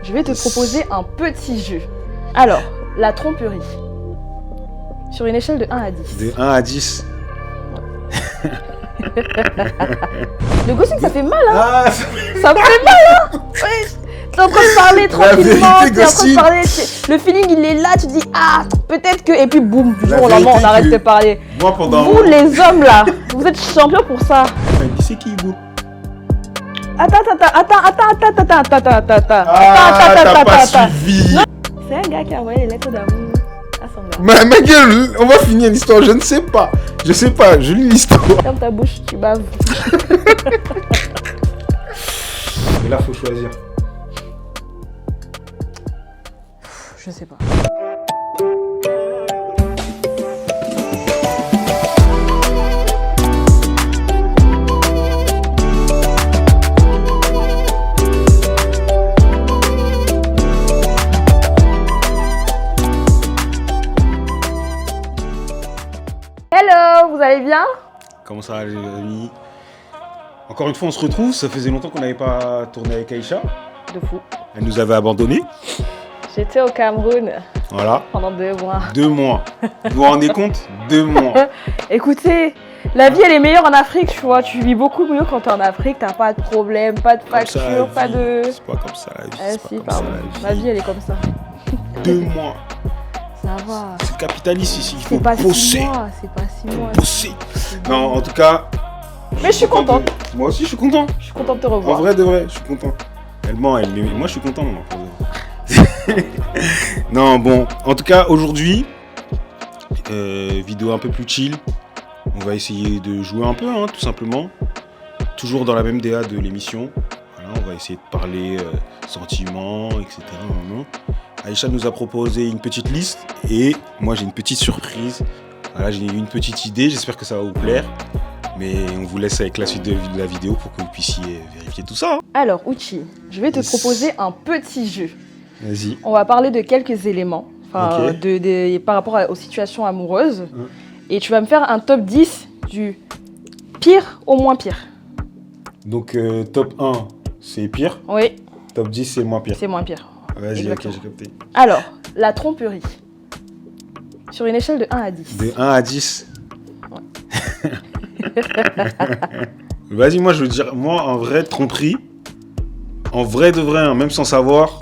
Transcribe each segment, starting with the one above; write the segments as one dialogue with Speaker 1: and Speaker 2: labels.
Speaker 1: je vais te proposer un petit jeu. Alors, la tromperie. Sur une échelle de 1 à 10.
Speaker 2: De 1 à 10.
Speaker 1: Le ghosting, ça fait mal, hein.
Speaker 2: Ah,
Speaker 1: Ça me fait mal, hein. Ouais. T'es en train de parler tranquillement, t'es en train de parler, le feeling il est là, tu dis ah peut-être que, et puis boum, du jour au lendemain on arrête de parler.
Speaker 2: Moi pendant
Speaker 1: vous les hommes là, vous êtes champions pour ça.
Speaker 2: C'est qui Hugo?
Speaker 1: Attends.
Speaker 2: T'as pas suivi.
Speaker 1: C'est un gars qui a envoyé les lettres d'amour à son gars.
Speaker 2: Ma gueule, on va finir l'histoire, je ne sais pas. Je lis l'histoire.
Speaker 1: Ferme ta bouche, tu baves.
Speaker 2: Et là faut choisir.
Speaker 1: Je sais pas. Hello, vous allez bien?
Speaker 2: Comment ça va les amis? Encore une fois on se retrouve, ça faisait longtemps qu'on n'avait pas tourné avec Aïcha.
Speaker 1: De fou.
Speaker 2: Elle nous avait abandonnés.
Speaker 1: J'étais au Cameroun
Speaker 2: Voilà.
Speaker 1: pendant 2 mois.
Speaker 2: 2 mois. Vous vous rendez compte? 2 mois.
Speaker 1: Écoutez, la vie elle est meilleure en Afrique, tu vois. Tu vis beaucoup mieux quand t'es en Afrique, t'as pas de problème, pas de facture, pas de.
Speaker 2: C'est pas comme ça la vie.
Speaker 1: Ah
Speaker 2: c'est pas
Speaker 1: si,
Speaker 2: comme
Speaker 1: pardon.
Speaker 2: ça,
Speaker 1: La vie elle est comme ça.
Speaker 2: 2 mois.
Speaker 1: Ça va.
Speaker 2: C'est capitaliste ici. Il faut
Speaker 1: C'est pas 6
Speaker 2: bosser.
Speaker 1: mois, c'est pas 6 mois.
Speaker 2: Bosser. Non, en tout cas.
Speaker 1: Mais je suis contente.
Speaker 2: Moi aussi, je suis content.
Speaker 1: Je suis contente de te
Speaker 2: En
Speaker 1: revoir.
Speaker 2: vrai de vrai, je suis content. Elle ment, mais moi, je suis content. Moi, pour de vrai. Non, bon. En tout cas, aujourd'hui, vidéo un peu plus chill. On va essayer de jouer un peu, hein, tout simplement. Toujours dans la même DA de l'émission. Voilà, on va essayer de parler sentiments, etc. Aïcha nous a proposé une petite liste et moi j'ai une petite surprise. Voilà, j'ai une petite idée, j'espère que ça va vous plaire. Mais on vous laisse avec la suite de la vidéo pour que vous puissiez vérifier tout ça. Hein.
Speaker 1: Alors, Uchi, je vais te proposer un petit jeu.
Speaker 2: Vas-y.
Speaker 1: On va parler de quelques éléments
Speaker 2: Ok.
Speaker 1: par rapport aux situations amoureuses. Et tu vas me faire un top 10 du pire au moins pire.
Speaker 2: Donc top 1, c'est pire.
Speaker 1: Oui,
Speaker 2: Top 10, c'est moins pire.
Speaker 1: c'est moins pire.
Speaker 2: Vas-y, ok,
Speaker 1: Exactement.
Speaker 2: j'ai capté.
Speaker 1: Alors, la tromperie. Sur une échelle de 1 à 10.
Speaker 2: De 1 à 10. Vas-y, moi je veux dire, moi en vrai, tromperie, en vrai de vrai, hein, même sans savoir,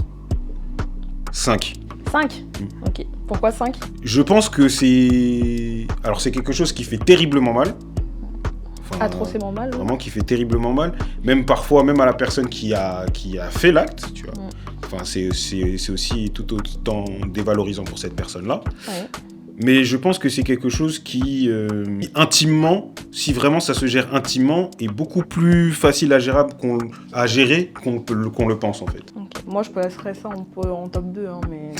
Speaker 2: 5.
Speaker 1: 5. Ok. Pourquoi 5?
Speaker 2: Je pense que c'est... Alors c'est quelque chose qui fait terriblement mal. Enfin,
Speaker 1: Atrocement mal.
Speaker 2: Vraiment qui fait terriblement mal. Même parfois, même à la personne qui a fait l'acte, tu vois. Enfin, c'est aussi tout autant dévalorisant pour cette personne-là.
Speaker 1: Ouais.
Speaker 2: Mais je pense que c'est quelque chose qui, intimement, si vraiment ça se gère intimement, est beaucoup plus facile à gérer qu'on le pense en fait.
Speaker 1: Ok. Moi, je placerais ça en top 2, hein, mais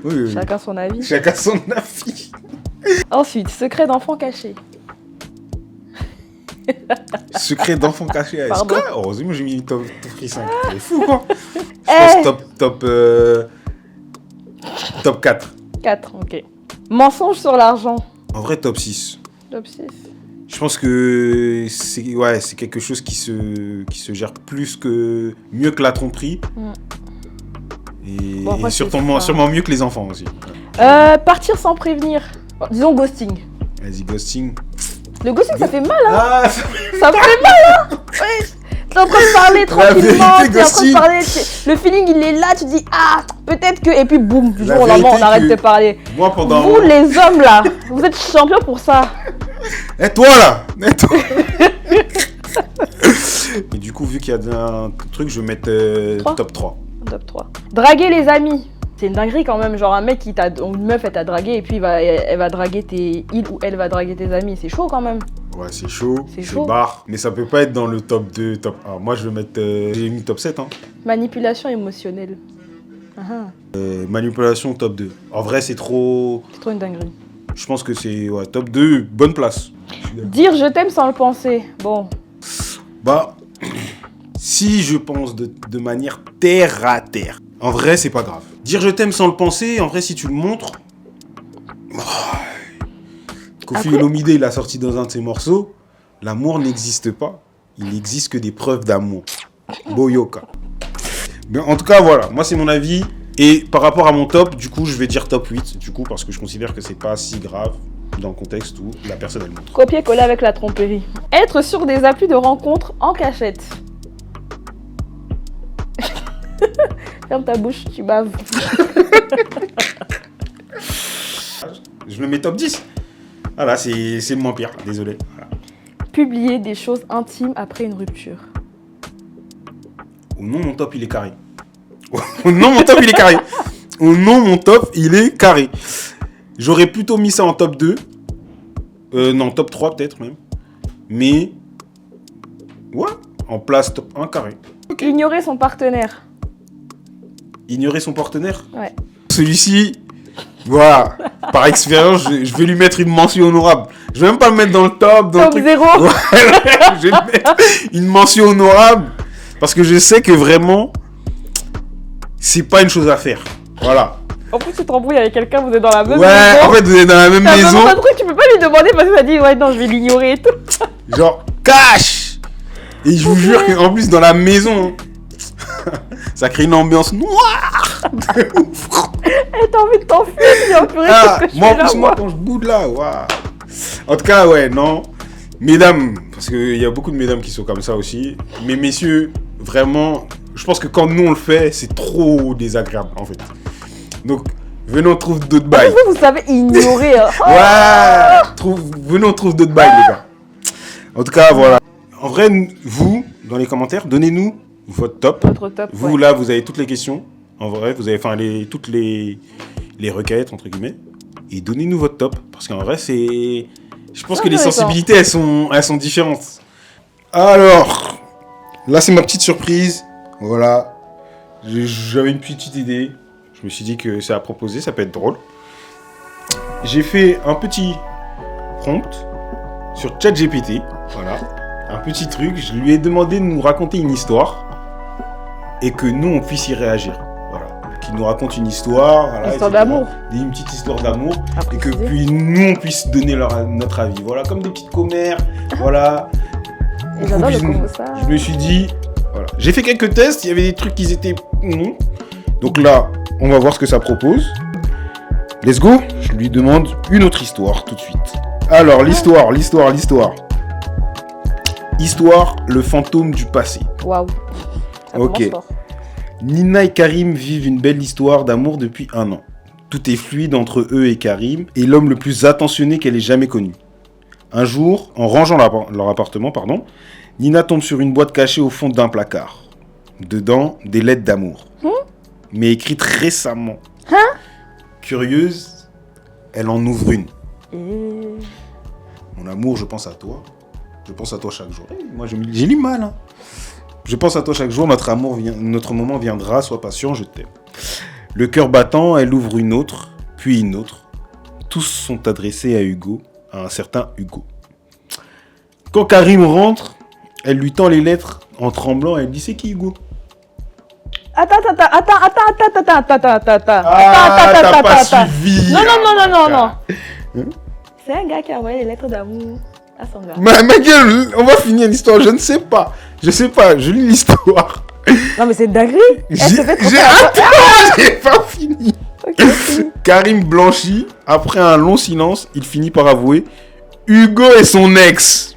Speaker 2: Oui.
Speaker 1: chacun son avis.
Speaker 2: Chacun son avis.
Speaker 1: Ensuite, secret d'enfant caché.
Speaker 2: Secret d'enfant caché à
Speaker 1: Pardon.
Speaker 2: Esca. Heureusement, j'ai mis top 5. C'est fou quoi.
Speaker 1: Eh.
Speaker 2: Je pense top 4.
Speaker 1: 4, ok. Mensonge sur l'argent.
Speaker 2: En vrai, top 6.
Speaker 1: Top 6.
Speaker 2: Je pense que c'est quelque chose qui se gère mieux que la tromperie. Et,
Speaker 1: Bon, après,
Speaker 2: et
Speaker 1: c'est
Speaker 2: sûrement mieux que les enfants aussi.
Speaker 1: Partir sans prévenir. Bon, disons ghosting.
Speaker 2: Vas-y, ghosting.
Speaker 1: Le ghosting, ça fait mal, hein.
Speaker 2: Ah,
Speaker 1: Ça me fait mal, hein. Ouais. T'es en train de parler tranquillement,
Speaker 2: vérité,
Speaker 1: t'es en train de
Speaker 2: ghosting.
Speaker 1: parler, le feeling il est là, tu dis ah peut-être que, et puis boum, du
Speaker 2: La
Speaker 1: jour au lendemain
Speaker 2: vérité
Speaker 1: on arrête
Speaker 2: que-
Speaker 1: de parler.
Speaker 2: moi pendant...
Speaker 1: Vous les hommes là, vous êtes champions pour ça.
Speaker 2: Et toi là. Et toi. Et du coup, vu qu'il y a un truc, je vais mettre
Speaker 1: Trois.
Speaker 2: top 3.
Speaker 1: Top 3. Draguer les amis. C'est une dinguerie quand même, genre un mec une meuf elle t'a dragué et puis elle va draguer il ou elle va draguer tes amis, c'est chaud quand même.
Speaker 2: Ouais, c'est chaud,
Speaker 1: C'est
Speaker 2: c'est
Speaker 1: chaud.
Speaker 2: barre. Mais ça peut pas être dans le top 2, top 1. Moi, je vais mettre... j'ai mis top 7, hein.
Speaker 1: Manipulation émotionnelle. Ah,
Speaker 2: Manipulation, top 2. En vrai, c'est trop...
Speaker 1: c'est trop une dinguerie.
Speaker 2: Je pense que c'est top 2, bonne place.
Speaker 1: Dire je t'aime sans le penser. Bon,
Speaker 2: Bah, si je pense de manière terre à terre, en vrai, c'est pas grave. Dire je t'aime sans le penser, en vrai, si tu le montres... Kofi
Speaker 1: Après-
Speaker 2: Olomide, il a sorti dans un de ses morceaux, l'amour n'existe pas, il n'existe que des preuves d'amour. Boyoka. Mais en tout cas, voilà. Moi, c'est mon avis. Et par rapport à mon top, du coup, je vais dire top 8. Du coup, parce que je considère que c'est pas si grave dans le contexte où la personne, elle montre.
Speaker 1: Copier-coller avec la tromperie. Être sur des applis de rencontres en cachette. Ferme ta bouche, tu baves.
Speaker 2: Je le mets top 10. Voilà, c'est le moins pire. Désolé. Voilà.
Speaker 1: Publier des choses intimes après une rupture.
Speaker 2: Oh non, mon top, il est carré. Oh non, mon top, il est carré. Oh non, mon top, il est carré. J'aurais plutôt mis ça en top 2. Non, top 3 peut-être même. Mais... ouais, en place top 1 carré.
Speaker 1: Okay. Ignorer son partenaire.
Speaker 2: Ignorer son partenaire.
Speaker 1: Ouais.
Speaker 2: Celui-ci, voilà, par expérience, je vais lui mettre une mention honorable. Je vais même pas le mettre dans le top. Dans
Speaker 1: top 0.
Speaker 2: Ouais, je vais lui mettre une mention honorable. Parce que je sais que vraiment, c'est pas une chose à faire. Voilà.
Speaker 1: En plus, tu te rembrouilles avec quelqu'un, vous êtes dans la même maison.
Speaker 2: Ouais, en fait, vous êtes dans la même maison.
Speaker 1: Un truc, tu peux pas lui demander parce qu'il a dit, ouais, non, je vais l'ignorer et tout.
Speaker 2: Genre, cash. Et je vous jure qu'en plus, dans la maison, ça crée une ambiance noire.
Speaker 1: Et t'as envie de t'enfuir,
Speaker 2: moi, en plus, moi, quand je boude là, waouh. En tout cas, ouais, non. Mesdames, parce qu'il y a beaucoup de mesdames qui sont comme ça aussi. Mais messieurs, vraiment, je pense que quand nous on le fait, c'est trop désagréable en fait. Donc, venez on trouve d'autres bails.
Speaker 1: Vous savez ignorer. Hein.
Speaker 2: Ouais, venez on trouve d'autres bails, les gars. En tout cas, voilà. En vrai, vous, dans les commentaires, donnez-nous votre top.
Speaker 1: Votre top.
Speaker 2: Vous,
Speaker 1: ouais.
Speaker 2: là, vous avez toutes les questions. En vrai, vous avez toutes les requêtes, entre guillemets. Et donnez-nous votre top. Parce qu'en vrai, c'est... Je pense que les sensibilités, elles sont différentes. Alors, là, c'est ma petite surprise. Voilà. J'avais une petite idée. Je me suis dit que c'est à proposer, ça peut être drôle. J'ai fait un petit prompt sur ChatGPT. Voilà. Un petit truc. Je lui ai demandé de nous raconter une histoire. Et que nous, on puisse y réagir. Voilà. Qu'il nous raconte une histoire. Voilà,
Speaker 1: histoire d'amour.
Speaker 2: Une petite histoire d'amour. Et que puis nous, on puisse donner notre avis. Voilà, comme des petites commères. Voilà.
Speaker 1: Et j'adore le combo ça.
Speaker 2: Je me suis dit, voilà. J'ai fait quelques tests, il y avait des trucs qui étaient... Donc là, on va voir ce que ça propose. Let's go. Je lui demande une autre histoire tout de suite. Alors, l'histoire. Histoire, le fantôme du passé.
Speaker 1: Waouh.
Speaker 2: Ok. Nina et Karim vivent une belle histoire d'amour depuis 1 an. Tout est fluide entre eux et Karim, et l'homme le plus attentionné qu'elle ait jamais connu. Un jour, en rangeant leur appartement, Nina tombe sur une boîte cachée au fond d'un placard. Dedans, des lettres d'amour. Mais écrites récemment. Curieuse, elle en ouvre une. Mon amour, je pense à toi. Je pense à toi chaque jour. Moi, j'ai lu mal. Hein. Je pense à toi chaque jour. Notre moment viendra. Sois patient, je t'aime. Le cœur battant, elle ouvre une autre, puis une autre. Tous sont adressés à Hugo, à un certain Hugo. Quand Karim rentre, elle lui tend les lettres en tremblant et elle dit c'est qui Hugo?
Speaker 1: Attends.
Speaker 2: T'as pas suivi.
Speaker 1: Non. C'est un gars qui a envoyé des lettres d'amour à son gars.
Speaker 2: Ma gueule, on va finir l'histoire, je ne sais pas. Je lis l'histoire.
Speaker 1: Non mais c'est dinguerie.
Speaker 2: J'ai pas fini.
Speaker 1: Okay.
Speaker 2: Karim blanchit, après un long silence, il finit par avouer Hugo est son ex.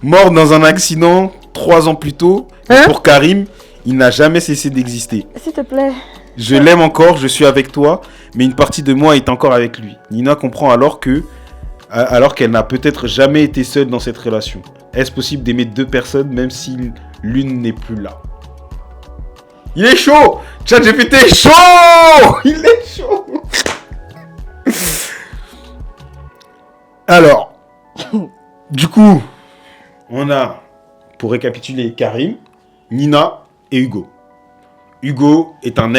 Speaker 2: Mort dans un accident 3 ans plus tôt. Pour Karim, il n'a jamais cessé d'exister.
Speaker 1: S'il te plaît.
Speaker 2: Je l'aime encore, je suis avec toi, mais une partie de moi est encore avec lui. Nina comprend alors qu'elle n'a peut-être jamais été seule dans cette relation. Est-ce possible d'aimer 2 personnes même si l'une n'est plus là? Il est chaud! ChatGPT est chaud! Il est chaud! Alors, du coup, on a, pour récapituler, Karim, Nina et Hugo. Hugo est un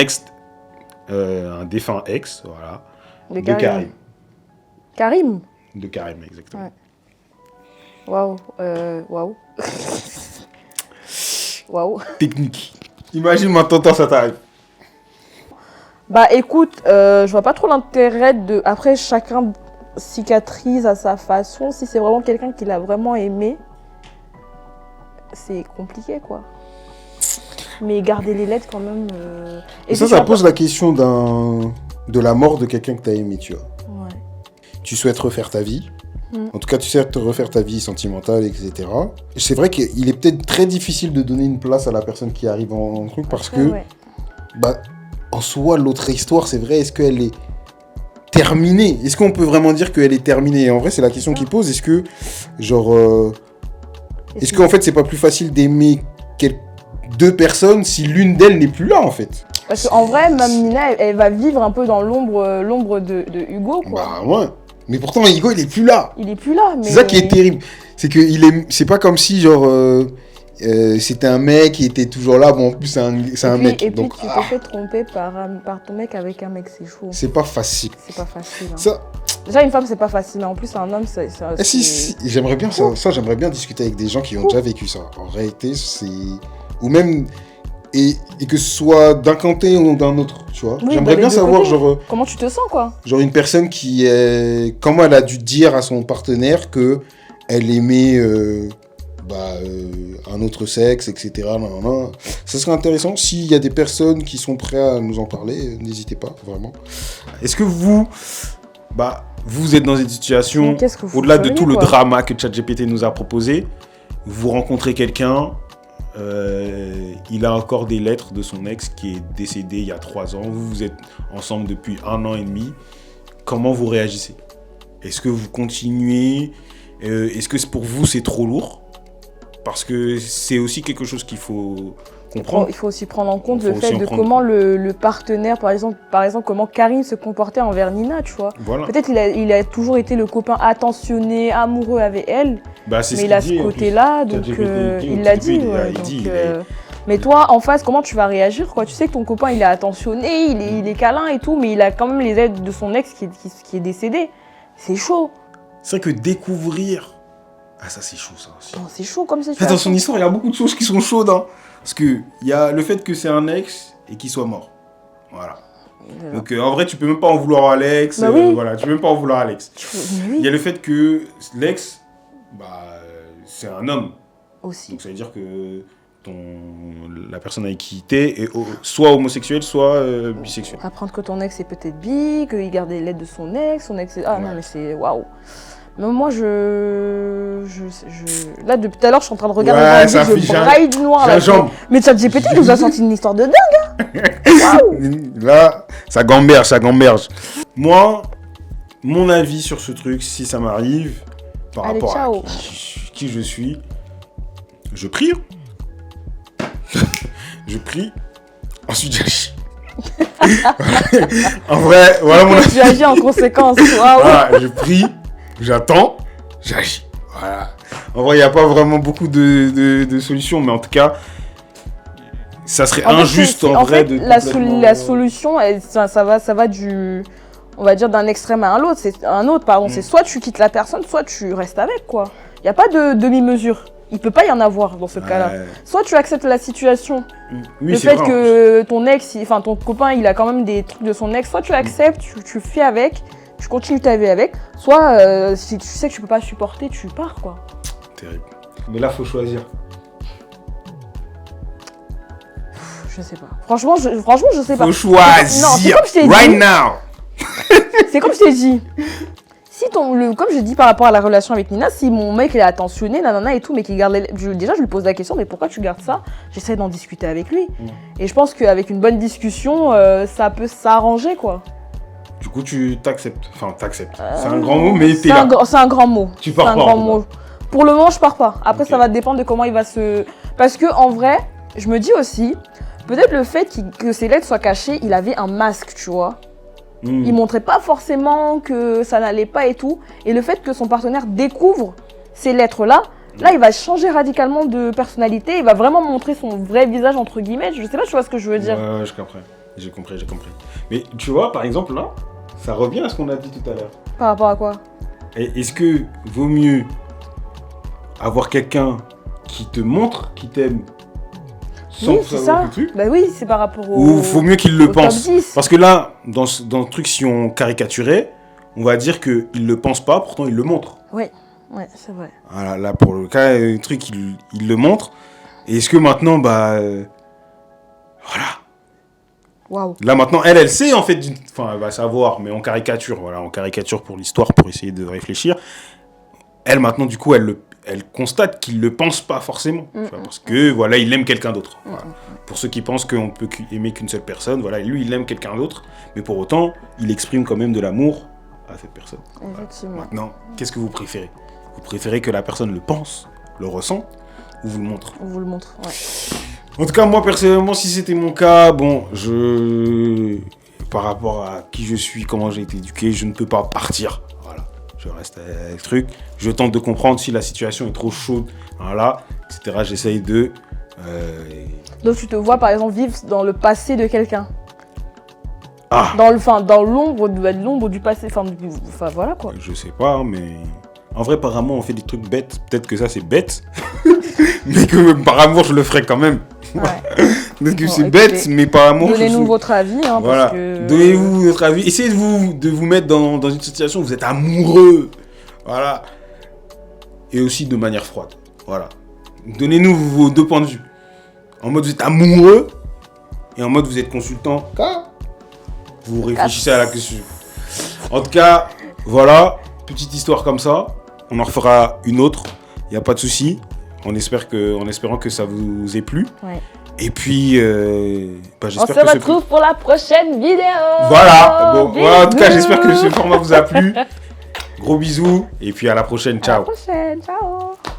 Speaker 2: défunt ex, voilà, de Karim.
Speaker 1: Karim?
Speaker 2: De Karim, exactement.
Speaker 1: Ouais. Waouh. Waouh.
Speaker 2: Technique. Imagine maintenant, ça t'arrive.
Speaker 1: Bah écoute, je vois pas trop l'intérêt de... Après, chacun cicatrise à sa façon. Si c'est vraiment quelqu'un qui l'a vraiment aimé, c'est compliqué, quoi. mais garder les lettres quand même.
Speaker 3: Et ça pose la question de la mort de quelqu'un que tu as aimé, tu vois.
Speaker 1: Ouais.
Speaker 3: Tu souhaites refaire ta vie. En tout cas, tu souhaites refaire ta vie sentimentale, etc. C'est vrai qu'il est peut-être très difficile de donner une place à la personne qui arrive en truc parce que, en soi, l'autre histoire, c'est vrai, est-ce qu'elle est terminée? Est-ce qu'on peut vraiment dire qu'elle est terminée? Et en vrai, c'est la question qu'il pose. Est-ce que, est-ce qu'en fait, c'est pas plus facile d'aimer deux personnes si l'une d'elles n'est plus là, en fait?
Speaker 1: Parce qu'en vrai, même Nina, elle va vivre un peu dans l'ombre de Hugo, quoi.
Speaker 3: Bah ouais. Mais pourtant, Hugo, il est plus là.
Speaker 1: Il est plus là, mais...
Speaker 3: C'est ça qui est terrible. C'est que c'est pas comme si, c'était un mec qui était toujours là. Bon, en plus, c'est un mec.
Speaker 1: Et puis, tu te fais tromper par ton mec avec un mec, c'est chaud.
Speaker 3: C'est pas facile.
Speaker 1: C'est pas facile. Hein.
Speaker 3: Ça...
Speaker 1: Déjà, une femme, c'est pas facile. Mais en plus, un homme, c'est...
Speaker 3: Si, j'aimerais bien ça. J'aimerais bien discuter avec des gens qui ont déjà vécu ça. En réalité, c'est... Ou même... Et que ce soit d'un côté ou d'un autre, tu vois. Oui, j'aimerais bien savoir,
Speaker 1: comment tu te sens, quoi.
Speaker 3: Genre une personne qui est... Comment elle a dû dire à son partenaire que elle aimait un autre sexe, etc. Ça serait intéressant. S'il y a des personnes qui sont prêtes à nous en parler, n'hésitez pas, vraiment.
Speaker 2: Est-ce que vous êtes dans une situation, au-delà de tout le drama que ChatGPT nous a proposé, vous rencontrez quelqu'un... il a encore des lettres de son ex qui est décédé il y a 3 ans. Vous êtes ensemble depuis 1 an et demi. Comment vous réagissez? Est-ce que vous continuez? Est-ce que pour vous c'est trop lourd? Parce que c'est aussi quelque chose qu'il faut comprendre.
Speaker 1: Il faut aussi prendre en compte le fait de comment le partenaire, par exemple, comment Karim se comportait envers Nina, tu vois.
Speaker 2: Voilà.
Speaker 1: Peut-être il a toujours été le copain attentionné, amoureux avec elle, mais il a ce côté-là, donc il l'a dit. Mais toi, en face, comment tu vas réagir, quoi? Tu sais que ton copain, il est attentionné, il est câlin et tout, mais il a quand même les aides de son ex qui est décédé. C'est chaud.
Speaker 2: C'est vrai que découvrir... Ah, ça, c'est chaud, ça aussi.
Speaker 1: Non, c'est chaud comme c'est.
Speaker 2: Dans son histoire, il y a beaucoup de choses qui sont chaudes, hein. Parce qu'il y a le fait que c'est un ex et qu'il soit mort. Voilà. Donc, en vrai, tu peux même pas en vouloir à l'ex.
Speaker 1: Oui.
Speaker 2: Voilà, tu peux même pas en vouloir à l'ex.
Speaker 1: Oui.
Speaker 2: Il y a le fait que l'ex, c'est un homme.
Speaker 1: Aussi.
Speaker 2: Donc, ça veut dire que la personne avec qui t'es est soit homosexuelle, soit bisexuelle.
Speaker 1: Apprendre que ton ex est peut-être bi, qu'il garde les lettres de son ex est... Ah non, mais c'est... Waouh. Mais moi, là, depuis tout à l'heure, je suis en train de regarder je braille du noir. Là, mais ChatGPT nous a sorti une histoire de dingue. Hein.
Speaker 2: Là, ça gamberge. Moi, mon avis sur ce truc, si ça m'arrive, par rapport à qui je suis, je prie. Je prie. Ensuite, j'agis. En vrai, voilà mon avis.
Speaker 1: Tu agis en conséquence. Waouh.
Speaker 2: Voilà, je prie. J'attends, j'agis. Voilà. En vrai, il n'y a pas vraiment beaucoup de solutions, mais en tout cas, ça serait injuste en vrai de
Speaker 1: la solution, ça va du, on va dire, d'un extrême à l'autre. C'est c'est soit tu quittes la personne, soit tu restes avec, quoi. Il n'y a pas de demi-mesure. Il peut pas y en avoir dans ce cas-là. Soit tu acceptes la situation, le fait que ton copain, il a quand même des trucs de son ex, soit tu acceptes, tu fais avec. Tu continues ta vie avec, soit si tu sais que tu peux pas supporter, tu pars, quoi.
Speaker 2: Terrible. Mais là, faut choisir.
Speaker 1: Je sais pas. Franchement, je sais pas.
Speaker 2: Faut choisir.
Speaker 1: Non, c'est comme je t'ai dit.
Speaker 2: Right now.
Speaker 1: C'est comme je t'ai dit. Si comme je dis par rapport à la relation avec Nina, si mon mec il est attentionné, nanana et tout, mais qu'il garde déjà je lui pose la question, mais pourquoi tu gardes ça? J'essaie d'en discuter avec lui. Et je pense qu'avec une bonne discussion, ça peut s'arranger, quoi.
Speaker 2: Du coup, tu t'acceptes. Enfin, t'acceptes. C'est un grand mot, mais t'es là.
Speaker 1: C'est un grand mot.
Speaker 2: Tu pars pas.
Speaker 1: C'est un grand mot. Pour le moment, je pars pas. Après, ça va dépendre de comment il va se... Parce que en vrai, je me dis aussi, peut-être le fait que ses lettres soient cachées, il avait un masque, tu vois. Il montrait pas forcément que ça n'allait pas et tout. Et le fait que son partenaire découvre ces lettres-là, là, il va changer radicalement de personnalité. Il va vraiment montrer son vrai visage, entre guillemets. Je sais pas, tu vois ce que je veux dire.
Speaker 2: Ouais, je comprends. J'ai compris. Mais tu vois, par exemple, là, ça revient à ce qu'on a dit tout à l'heure.
Speaker 1: Par rapport à quoi?
Speaker 2: Est-ce que vaut mieux avoir quelqu'un qui te montre qu'il t'aime sans savoir le truc?
Speaker 1: Bah oui, c'est par rapport au...
Speaker 2: Ou vaut mieux qu'il le pense? Parce que là, dans le truc, si on caricaturait, on va dire qu'il le pense pas, pourtant il le montre.
Speaker 1: Ouais, c'est vrai.
Speaker 2: Voilà, là, pour le cas, le truc, il le montre. Et est-ce que maintenant, Voilà.
Speaker 1: Waouh.
Speaker 2: Là maintenant, elle sait en fait, enfin elle va savoir, mais en caricature, voilà, en caricature pour l'histoire, pour essayer de réfléchir. Elle maintenant, du coup, elle constate qu'il le pense pas forcément, tu vois, parce que voilà, il aime quelqu'un d'autre. Voilà. Pour ceux qui pensent qu'on peut aimer qu'une seule personne, voilà, lui il aime quelqu'un d'autre, mais pour autant, il exprime quand même de l'amour à cette personne.
Speaker 1: Effectivement.
Speaker 2: Voilà. Maintenant, qu'est-ce que vous préférez? Vous préférez que la personne le pense, le ressent, ou vous le montre?
Speaker 1: On vous le montre, ouais.
Speaker 2: En tout cas, moi, personnellement, si c'était mon cas, bon, par rapport à qui je suis, comment j'ai été éduqué, je ne peux pas partir. Voilà, je reste avec le truc. Je tente de comprendre si la situation est trop chaude, voilà, etc. J'essaye de...
Speaker 1: Donc tu te vois, par exemple, vivre dans le passé de quelqu'un.
Speaker 2: Ah,
Speaker 1: Dans l'ombre du passé. Enfin, voilà, quoi.
Speaker 2: je sais pas, mais... En vrai, par amour, on fait des trucs bêtes. Peut-être que ça, c'est bête. Mais que par amour, je le ferai quand même.
Speaker 1: Ouais.
Speaker 2: Peut-être que
Speaker 1: Bon,
Speaker 2: c'est
Speaker 1: écoutez,
Speaker 2: bête, mais par amour,
Speaker 1: Donnez-nous votre avis, hein,
Speaker 2: voilà.
Speaker 1: parce que...
Speaker 2: Donnez-vous votre avis. Essayez de vous mettre dans une situation où vous êtes amoureux. Voilà. Et aussi de manière froide. Voilà. Donnez-nous vos deux points de vue. En mode vous êtes amoureux et en mode vous êtes consultant. Vous réfléchissez à la question. En tout cas, voilà. Petite histoire comme ça. On en refera une autre. Il n'y a pas de souci. En espérant que ça vous ait plu.
Speaker 1: Ouais.
Speaker 2: Et puis,
Speaker 1: On
Speaker 2: j'espère
Speaker 1: se
Speaker 2: que
Speaker 1: retrouve pour la prochaine vidéo.
Speaker 2: Voilà. Bon, voilà. En tout cas,
Speaker 1: Bisous.
Speaker 2: j'espère que ce format vous a plu. Gros bisous. Et puis à la prochaine.
Speaker 1: À la
Speaker 2: Ciao.
Speaker 1: prochaine. Ciao.